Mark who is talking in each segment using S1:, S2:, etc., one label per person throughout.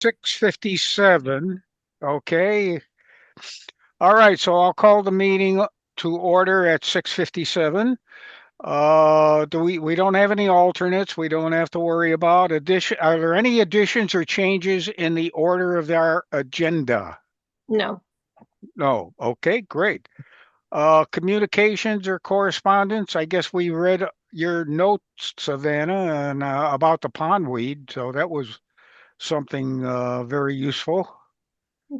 S1: 6:57. Okay. All right. So I'll call the meeting to order at 6:57. We don't have any alternates. We don't have to worry about addition. Are there any additions or changes in the order of our agenda?
S2: No.
S1: No. Okay, great. Communications or correspondence? I guess we read your notes, Savannah, and about the pondweed. So that was something very useful.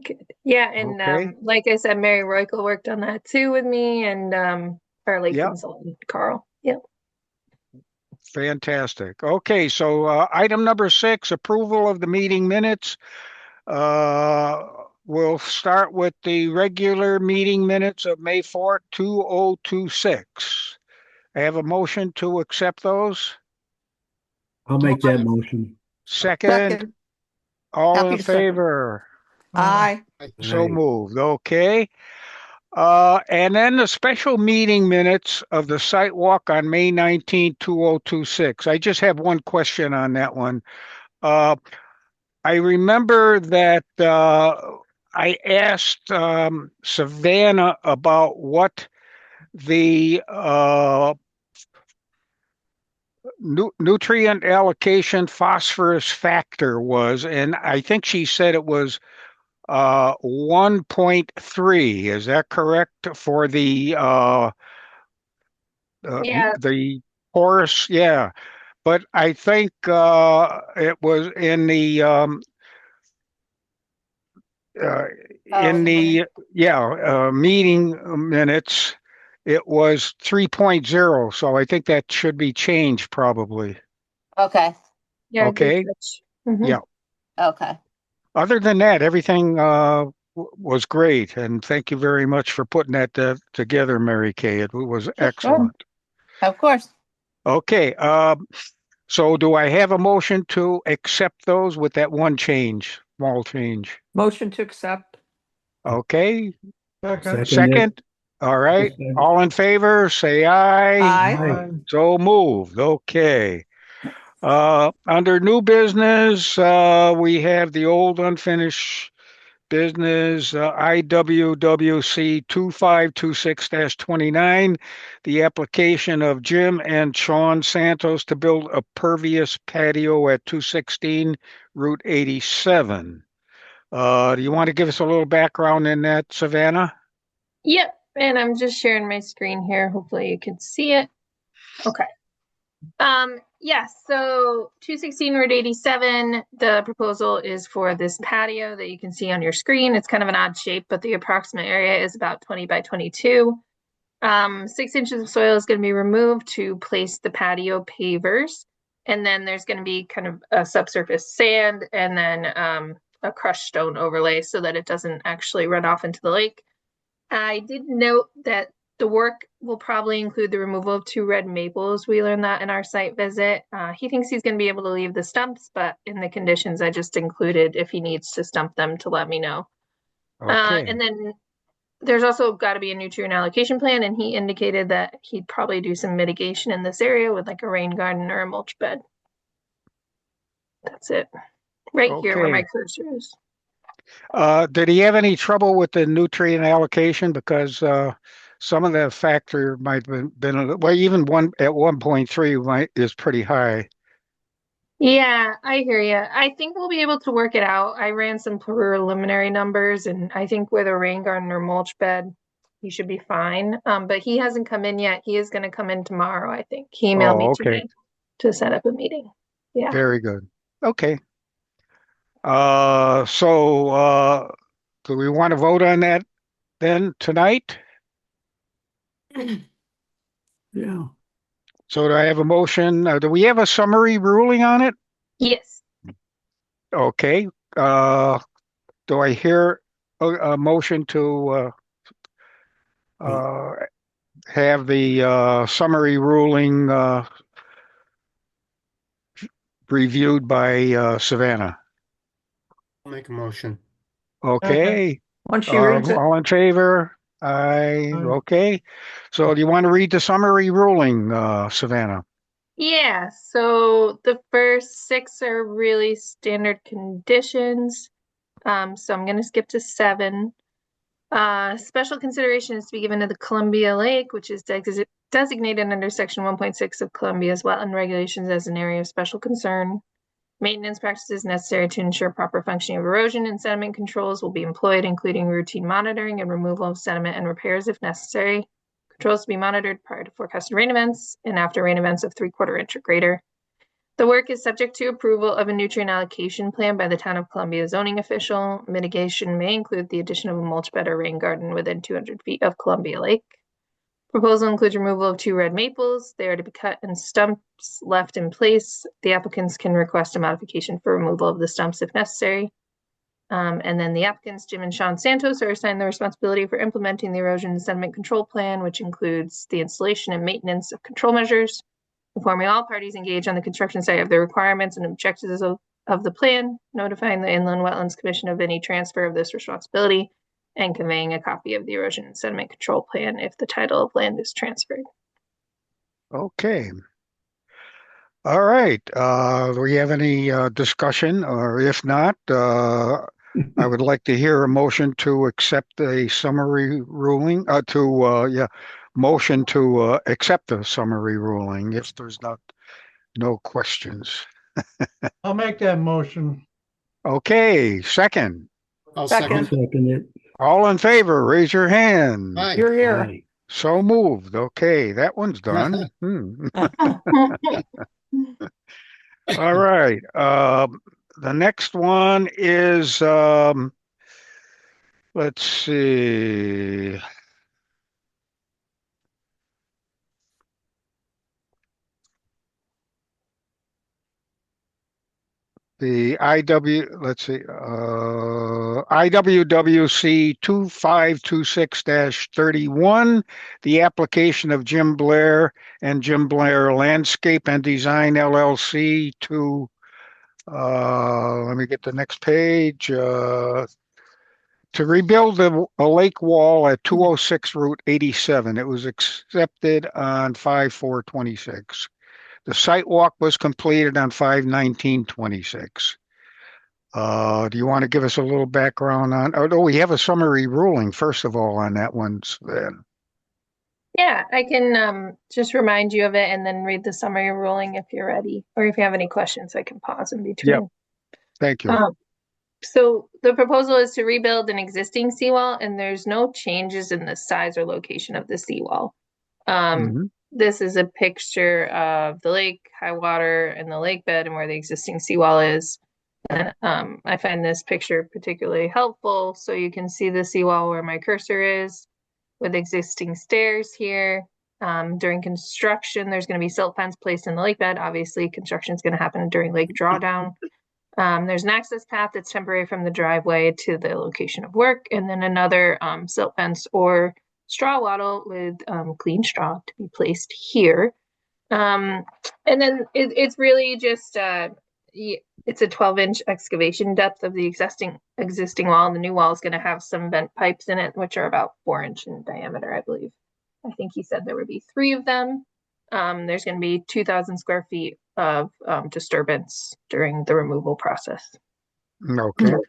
S2: Good. Yeah, and
S1: Okay.
S2: like I said, Mary Roykel worked on that too with me, and our lake
S1: Yeah,
S2: consultant, Carl. Yep.
S1: fantastic. Okay, so item number 6, approval of the meeting minutes. Uh, we'll start with the regular meeting minutes of May 4th, 2026. I have a motion to accept those.
S3: I'll make that motion.
S1: Second,
S4: Second.
S1: all
S4: Happy
S1: in
S4: to second.
S1: favor?
S4: Aye.
S1: So
S3: Aye.
S1: moved. Okay. And then the special meeting minutes of the site walk on May 2026. I just have one question on that one. Uh, I remember that I asked Savannah about what the nutrient allocation phosphorus factor was, and I think she said it was 1.3. Is that correct for
S2: Yeah.
S1: the porous? Yeah, but I think it was in the uh, in the meeting minutes. It was 3.0, so I think that should be changed probably.
S4: Okay.
S2: Yeah, good
S1: Okay.
S2: catch. Mhm.
S1: Yeah.
S4: Okay.
S1: Other than that, everything was great, and thank you very much for putting that together, Mary Kay. It was
S4: Sure.
S1: excellent.
S4: Of course.
S1: Okay, so do I have a motion to accept those with that one change, small change?
S4: Motion to accept.
S1: Okay,
S3: Second.
S1: second. All right, all in favor, say aye.
S4: Aye.
S1: So moved. Okay. Under new business, we have the old unfinished business, IWWC 2526-29, the application of Jim and Sean Santos to build a pervious patio at 216 Route 87. Do you want to give us a little background in that, Savannah?
S2: Yep. And I'm just sharing my screen here. Hopefully you can see it. Okay. Yes, so 216 Route 87, the proposal is for this patio that you can see on your screen. It's kind of an odd shape, but the approximate area is about 20 by 22. 6 inches of soil is going to be removed to place the patio pavers. And then there's going to be kind of a subsurface sand and then a crushed stone overlay so that it doesn't actually run off into the lake. I did note that the work will probably include the removal of 2 red maples. We learned that in our site visit. He thinks he's going to be able to leave the stumps, but in the conditions I just included, if he needs to stump them, to let me know.
S1: Okay.
S2: And then there's also got to be a nutrient allocation plan, and he indicated that he'd probably do some mitigation in this area with like a rain garden or a mulch bed. That's it. Right here where my
S1: Okay.
S2: cursor is.
S1: Did he have any trouble with the nutrient allocation? Because some of the factor might have been well, even one at 1.3 is pretty high.
S2: Yeah, I hear you. I think we'll be able to work it out. I ran some preliminary numbers, and I think with a rain garden or mulch bed, he should be fine. But he hasn't come in yet. He is going to come in tomorrow, I think. He emailed me
S1: Oh, okay.
S2: today to set up a meeting. Yeah.
S1: Very good. Okay. So do we want to vote on that then tonight?
S3: Yeah.
S1: So do I have a motion? Do we have a summary ruling on it?
S2: Yes.
S1: Okay. Do I hear a motion to have the summary ruling reviewed by Savannah?
S5: I'll make a motion.
S1: Okay.
S4: Once she reads it.
S1: All in favor? Aye.
S3: Aye.
S1: Okay. So do you want to read the summary ruling, Savannah?
S2: Yeah, so the first six are really standard conditions. So I'm going to skip to 7. Special consideration is to be given to the Columbia Lake, which is designated under Section 1.6 of Columbia's wetland regulations as an area of special concern. Maintenance practices necessary to ensure proper functioning of erosion and sediment controls will be employed, including routine monitoring and removal of sediment and repairs if necessary. Controls to be monitored prior to forecasted rain events and after rain events of 3/4 inch or greater. The work is subject to approval of a nutrient allocation plan by the Town of Columbia zoning official. Mitigation may include the addition of a mulch bed or rain garden within 200 feet of Columbia Lake. Proposal includes removal of 2 red maples. They are to be cut and stumps left in place. The applicants can request a modification for removal of the stumps if necessary. And then the applicants, Jim and Sean Santos, are assigned the responsibility for implementing the erosion and sediment control plan, which includes the installation and maintenance of control measures, informing all parties engaged on the construction site of the requirements and objectives of the plan, notifying the Inland Wetlands Commission of any transfer of this responsibility, and conveying a copy of the erosion and sediment control plan if the title of land is transferred.
S1: Okay. All right. Do we have any discussion? Or if not, I would like to hear a motion to accept a summary ruling, motion to accept the summary ruling if there's no questions.
S6: I'll make that motion.
S1: Okay, second.
S5: I'll
S4: Second.
S5: second.
S3: Second it.
S1: All in favor, raise your hand.
S5: Aye.
S4: You're here.
S3: Aye.
S1: So moved. Okay, that one's done. All right. The next one is, let's see. The IWWC 2526-31, the application of Jim Blair and Jim Blair Landscape and Design LLC to, let me get the next page, to rebuild a lake wall at 206 Route 87. It was accepted on 5/4/26. The site walk was completed on 5/19/26. Do you want to give us a little background on? Oh, we have a summary ruling first of all on that one. Then.
S2: Yeah, I can just remind you of it and then read the summary ruling if you're ready, or if you have any questions, I can pause in between.
S1: Yep. Thank you.
S2: So the proposal is to rebuild an existing seawall, and there's no changes in the size or location of the seawall.
S1: Mhm.
S2: This is a picture of the lake, high water, and the lake bed and where the existing seawall is. And I find this picture particularly helpful so you can see the seawall where my cursor is with existing stairs here. During construction, there's going to be silt fence placed in the lake bed. Obviously, construction is going to happen during lake drawdown. There's an access path that's temporary from the driveway to the location of work, and then another silt fence or straw wattle with clean straw to be placed here. And then it's really just it's a 12-inch excavation depth of the existing wall. The new wall is going to have some vent pipes in it, which are about 4-inch in diameter, I believe. I think he said there would be 3 of them. There's going to be 2,000 square feet of disturbance during the removal process.
S1: Okay.
S2: Do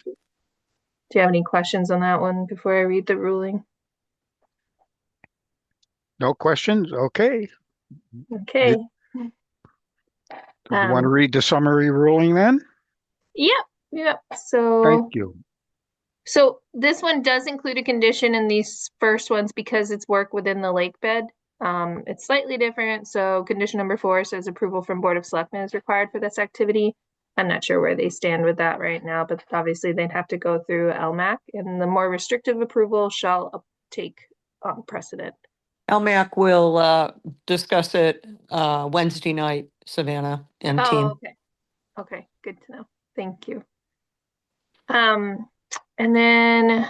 S2: you have any questions on that one before I read the ruling?
S1: No questions? Okay.
S2: Okay.
S1: Do you want to read the summary ruling then?
S2: Yep. So
S1: Thank you.
S2: So this one does include a condition in these first ones because it's work within the lake bed. It's slightly different. So condition number 4 says approval from Board of Selectmen is required for this activity. I'm not sure where they stand with that right now, but obviously they'd have to go through LMAC, and the more restrictive approval shall take precedent.
S4: LMAC will discuss it Wednesday night, Savannah and team.
S2: Okay. Okay, good to know. Thank you. And then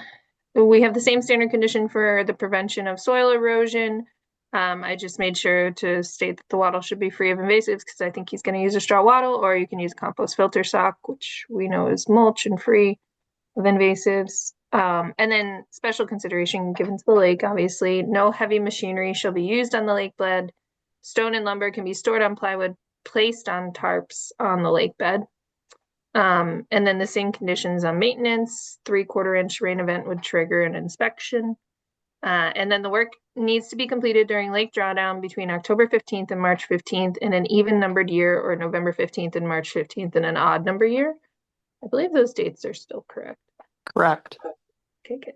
S2: we have the same standard condition for the prevention of soil erosion. I just made sure to state that the wattle should be free of invasives because I think he's going to use a straw wattle, or you can use compost filter sock, which we know is mulch and free of invasives. And then special consideration given to the lake, obviously, no heavy machinery shall be used on the lake bed. Stone and lumber can be stored on plywood placed on tarps on the lake bed. And then the same conditions on maintenance, 3/4-inch rain event would trigger an inspection. And then the work needs to be completed during lake drawdown between October 15th and March 15th in an even numbered year, or November 15th and March 15th in an odd number year. I believe those dates are still correct.
S4: Correct.
S2: Okay, good.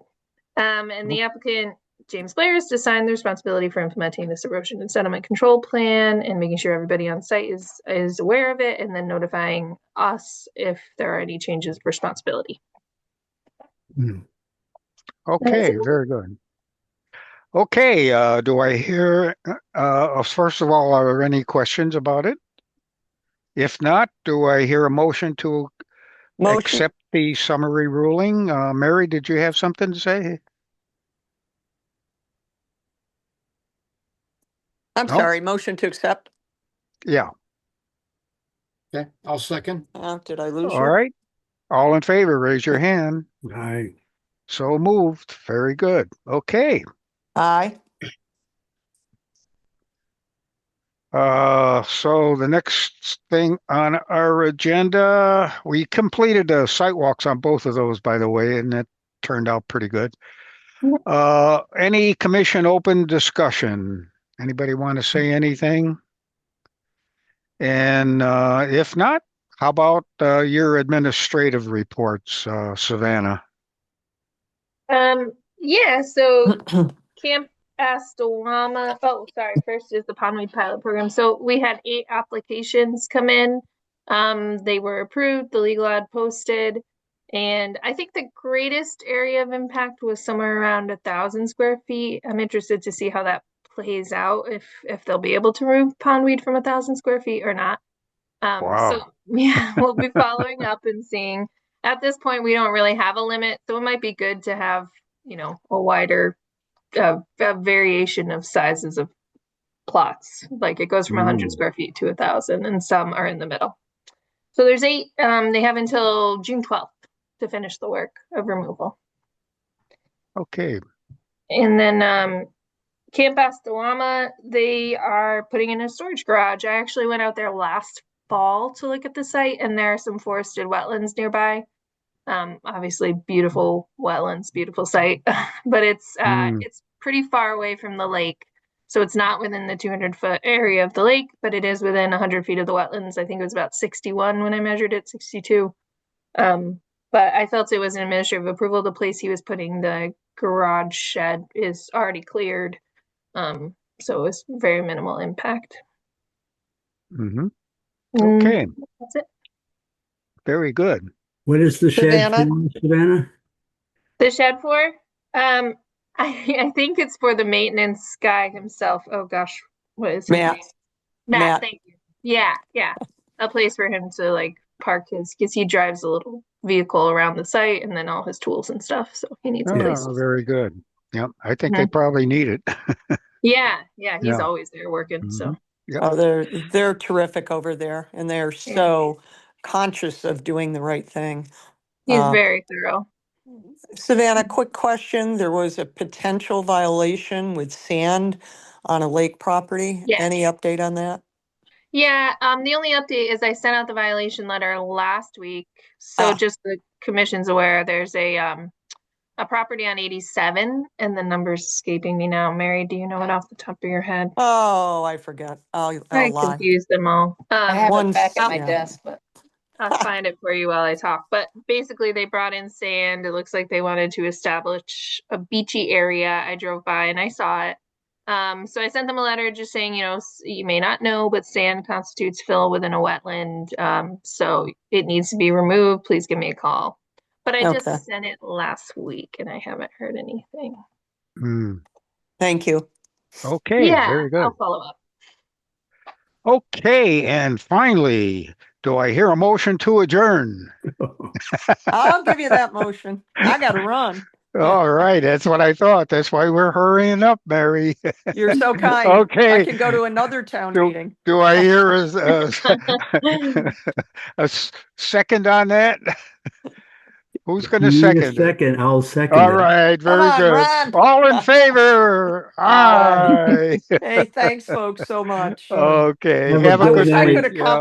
S2: And the applicant, James Blair, is to assign the responsibility for implementing this erosion and sediment control plan and making sure everybody on site is aware of it, and then notifying us if there are any changes of responsibility.
S1: Okay, very good. Okay, do I hear, first of all, are there any questions about it? If not, do I hear a motion to
S4: Motion.
S1: accept the summary ruling? Mary, did you have something to say?
S4: I'm
S1: No?
S4: sorry, motion to accept.
S1: Yeah,
S5: Okay, I'll second.
S4: Did I lose
S1: all
S4: you?
S1: right. All in favor, raise your hand.
S3: Aye.
S1: So moved. Very good. Okay.
S4: Aye.
S1: So the next thing on our agenda, we completed the site walks on both of those, by the way, and that turned out pretty good. Any commission open discussion? Anybody want to say anything? And if not, how about your administrative reports, Savannah?
S2: Yeah, so Camp Astalama. Oh, sorry. First is the Pondweed Pilot Program. So we had 8 applications come in. They were approved, the legal ad posted, and I think the greatest area of impact was somewhere around 1,000 square feet. I'm interested to see how that plays out, if they'll be able to remove pondweed from 1,000 square feet or not.
S1: Wow.
S2: So yeah, we'll be following up and seeing. At this point, we don't really have a limit, so it might be good to have, a wider a variation of sizes of plots. Like it goes from 100 square feet to 1,000, and some are in the middle. So there's 8. They have until June 12th to finish the work of removal.
S1: Okay.
S2: And then Camp Astalama, they are putting in a storage garage. I actually went out there last fall to look at the site, and there are some forested wetlands nearby. Obviously beautiful wetlands, beautiful site, but it's pretty far away from the lake. So it's not within the 200-foot area of the lake, but it is within 100 feet of the wetlands. I think it was about 61 when I measured it, 62. But I felt it was an administrative approval. The place he was putting the garage shed is already cleared. So it was very minimal impact.
S1: Okay.
S2: That's it.
S1: Very good.
S3: What is the shed
S4: Savannah?
S3: for, Savannah?
S2: The shed for? I think it's for the maintenance guy himself. Oh gosh, what is his
S4: Matt.
S2: name?
S4: Matt.
S2: Thank you. Yeah. A place for him to like park because he drives a little vehicle around the site and then all his tools and stuff. So he needs a place.
S1: Oh, very good. Yep. I think they probably need it.
S2: Yeah. He's
S1: Yeah.
S2: always there working. So
S1: Yep.
S4: Oh, they're terrific over there, and they're so conscious of doing the right thing.
S2: he's very thorough.
S4: Savannah, quick question. There was a potential violation with sand on a lake property.
S2: Yes.
S4: Any update on that?
S2: Yeah, the only update is I sent out the violation letter last week. So just the commission's aware, there's a property on 87, and the number's escaping me now. Mary, do you know it off the top of your head?
S4: Oh, I forget. I'll
S2: I
S4: lie.
S2: confused them all.
S7: I have
S4: One-
S7: it back at my
S4: yeah.
S7: desk, but
S2: I'll find it for you while I talk. But basically, they brought in sand. It looks like they wanted to establish a beachy area. I drove by and I saw it. So I sent them a letter just saying, you may not know, but sand constitutes fill within a wetland. So it needs to be removed. Please give me a call. But I just
S4: Okay.
S2: sent it last week and I haven't heard anything.
S4: Thank you.
S1: Okay.
S2: Yeah,
S1: Very good.
S2: I'll follow up.
S1: Okay. And finally, do I hear a motion to adjourn?
S4: I'll give you that motion. I got to run.
S1: All right. That's what I thought. That's why we're hurrying up, Mary.
S4: You're so kind.
S1: Okay.
S4: I can go to another town meeting.
S1: Do I hear a second on that? Who's
S3: If
S1: going
S3: you
S1: to
S3: need a
S1: second it?
S3: second, I'll second
S1: All
S3: it.
S1: right,
S4: Come
S1: very
S4: on,
S1: good.
S4: Ron.
S1: All in favor?
S4: Aye.
S1: Aye.
S4: Hey, thanks, folks, so much.
S1: Okay,
S3: Have a
S1: have a
S3: good
S1: good
S4: I wish I
S1: night.
S4: could have
S1: Yeah.